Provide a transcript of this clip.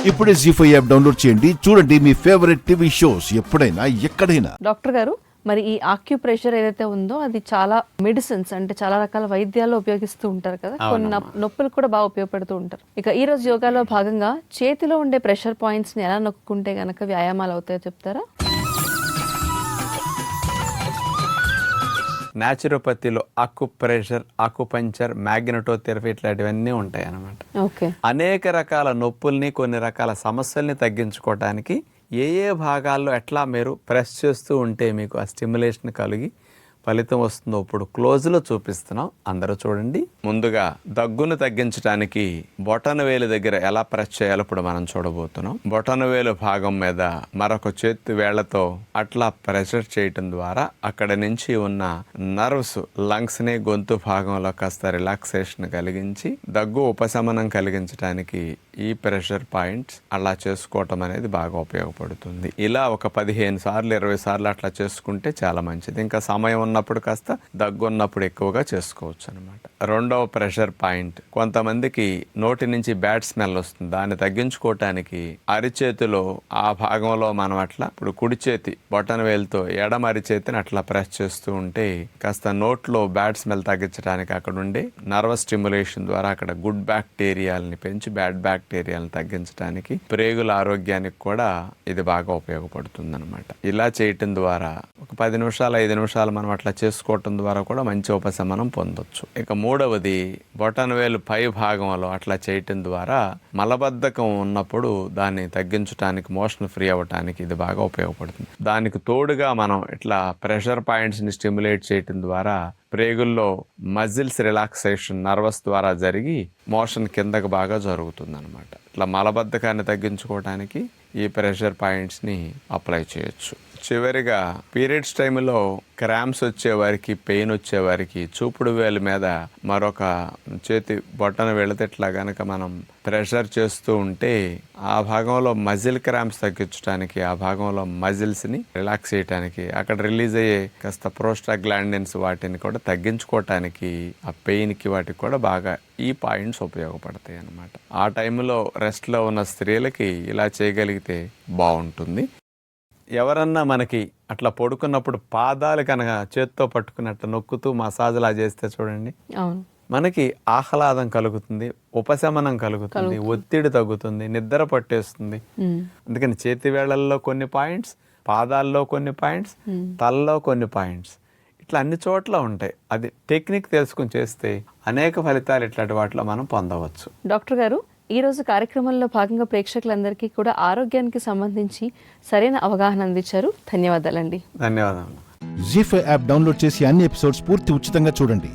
ఇప్పుడే జీ5 app download చేయండి. చూడండి మీ ఫేవరెట్ టీవీ షోస్ ఎప్పుడైనా ఎక్కడైనా. డాక్టర్ గారు, మరి ఈ ఆక్యుప్రెషర్ ఏదైతే ఉందో అది చాలా మెడిసిన్స్ అంటే చాలా రకాల వైద్యాల్లో ఉపయోగిస్తూ ఉంటారు కదా, కొన్ని నొప్పులు కూడా బాగా ఉపయోగపడుతూ ఉంటారు. ఇక ఈ రోజు యోగాలో భాగంగా చేతిలో ఉండే ప్రెషర్ పాయింట్స్ ని ఎలా నొక్కుంటే గనక వ్యాయామాలు అవుతాయో చెప్తారా? న్యాచురోపతిలో ఆక్యుప్రెషర్, ఆక్యుపంచర్, మ్యాగ్నెటోథెరపీ ఇట్లాంటివన్నీ ఉంటాయి అన్నమాట. ఓకే. అనేక రకాల నొప్పుల్ని, కొన్ని రకాల సమస్యల్ని తగ్గించుకోవడానికి ఏ భాగాల్లో ఎట్లా మీరు ప్రెస్ చేస్తూ ఉంటే మీకు ఆ స్టిమ్యులేషన్ కలిగి ఫలితం వస్తుందో ఇప్పుడు క్లోజ్లో చూపిస్తున్నాం. అందరూ చూడండి. ముందుగా దగ్గును తగ్గించడానికి బొటన వేలు దగ్గర ఎలా ప్రెస్ చేయాలో ఇప్పుడు మనం చూడబోతున్నాం. బొటన వేలు భాగం మీద మరొక చేతి వేళ్లతో అట్లా ప్రెషర్ చేయటం ద్వారా అక్కడ నుంచి ఉన్న నర్వ్స్, లంగ్స్ ని గొంతు భాగంలో కాస్త రిలాక్సేషన్ కలిగించి దగ్గు ఉపశమనం కలిగించడానికి ఈ ప్రెషర్ పాయింట్స్ అలా చేసుకోవటం అనేది బాగా ఉపయోగపడుతుంది. ఇలా ఒక 15 సార్లు 20 సార్లు అట్లా చేసుకుంటే చాలా మంచిది. ఇంకా సమయం ఉన్నప్పుడు కాస్త దగ్గు ఉన్నప్పుడు ఎక్కువగా చేసుకోవచ్చు అనమాట. రెండవ ప్రెషర్ పాయింట్, కొంతమందికి నోటి నుంచి బ్యాడ్ స్మెల్ వస్తుంది. దాన్ని తగ్గించుకోవటానికి అరిచేతిలో ఆ భాగంలో మనం అట్లా ఇప్పుడు కుడి చేతి బొటన వేలుతో ఎడమ అరిచేతిని అట్లా ప్రెస్ చేస్తూ ఉంటే కాస్త నోట్లో బ్యాడ్ స్మెల్ తగ్గించడానికి అక్కడ ఉండే నర్వస్ స్టిమ్యులేషన్ ద్వారా అక్కడ గుడ్ బ్యాక్టీరియాలని పెంచి బ్యాడ్ బ్యాక్టీరియాలను తగ్గించడానికి, ప్రేగుల ఆరోగ్యానికి కూడా ఇది బాగా ఉపయోగపడుతుంది అనమాట. ఇలా చేయటం ద్వారా ఒక 10 నిమిషాలు 5 నిమిషాలు మనం అట్లా చేసుకోవటం ద్వారా కూడా మంచి ఉపశమనం పొందొచ్చు. ఇక మూడవది బొటన వేలు పై భాగంలో అట్లా చేయటం ద్వారా మలబద్ధకం ఉన్నప్పుడు దాన్ని తగ్గించడానికి, మోషన్ ఫ్రీ అవ్వటానికి ఇది బాగా ఉపయోగపడుతుంది. దానికి తోడుగా మనం ఇట్లా ప్రెషర్ పాయింట్స్ని స్టిమ్యులేట్ చేయటం ద్వారా ప్రేగుల్లో మజిల్స్ రిలాక్సేషన్ నర్వస్ ద్వారా జరిగి మోషన్ కిందకు బాగా జరుగుతుంది అనమాట. ఇట్లా మలబద్ధకాన్ని తగ్గించుకోవడానికి ఈ ప్రెషర్ పాయింట్స్ని అప్లై చేయొచ్చు. చివరిగా పీరియడ్స్ టైంలో క్రాంప్స్ వచ్చేవారికి, పెయిన్ వచ్చేవారికి చూపుడు వేలు మీద మరొక చేతి బొట్టన వేళ్ళతో ఇట్లా గనక మనం ప్రెషర్ చేస్తూ ఉంటే ఆ భాగంలో మజిల్ క్రాంప్స్ తగ్గించడానికి, ఆ భాగంలో మజిల్స్ని రిలాక్స్ చేయడానికి, అక్కడ రిలీజ్ అయ్యే కాస్త ప్రోస్టాగ్లాండిన్స్ వాటిని కూడా తగ్గించుకోవటానికి, ఆ పెయిన్కి వాటికి కూడా బాగా ఈ పాయింట్స్ ఉపయోగపడతాయి అన్నమాట. ఆ టైంలో రెస్ట్లో ఉన్న స్త్రీలకి ఇలా చేయగలిగితే బాగుంటుంది. ఎవరన్నా మనకి అట్లా పడుకున్నప్పుడు పాదాలు కనుక చేత్తో పట్టుకున్నట్టు నొక్కుతూ మసాజ్లా చేస్తే చూడండి, మనకి ఆహ్లాదం కలుగుతుంది, ఉపశమనం కలుగుతుంది, ఒత్తిడి తగ్గుతుంది, నిద్ర పట్టేస్తుంది. అందుకని చేతి వేళ్లల్లో కొన్ని పాయింట్స్, పాదాల్లో కొన్ని పాయింట్స్, తలలో కొన్ని పాయింట్స్, ఇట్లా అన్ని చోట్ల ఉంటాయి. అది టెక్నిక్ తెలుసుకుని చేస్తే అనేక ఫలితాలు ఇట్లాంటి వాటిలో మనం పొందవచ్చు. డాక్టర్ గారు, ఈ రోజు కార్యక్రమంలో భాగంగా ప్రేక్షకులందరికీ కూడా ఆరోగ్యానికి సంబంధించి సరైన అవగాహన అందించారు. ధన్యవాదాలండి. ధన్యవాదాలు. జీ5 యాప్ డౌన్లోడ్ చేసి అన్ని ఎపిసోడ్స్ పూర్తి ఉచితంగా చూడండి.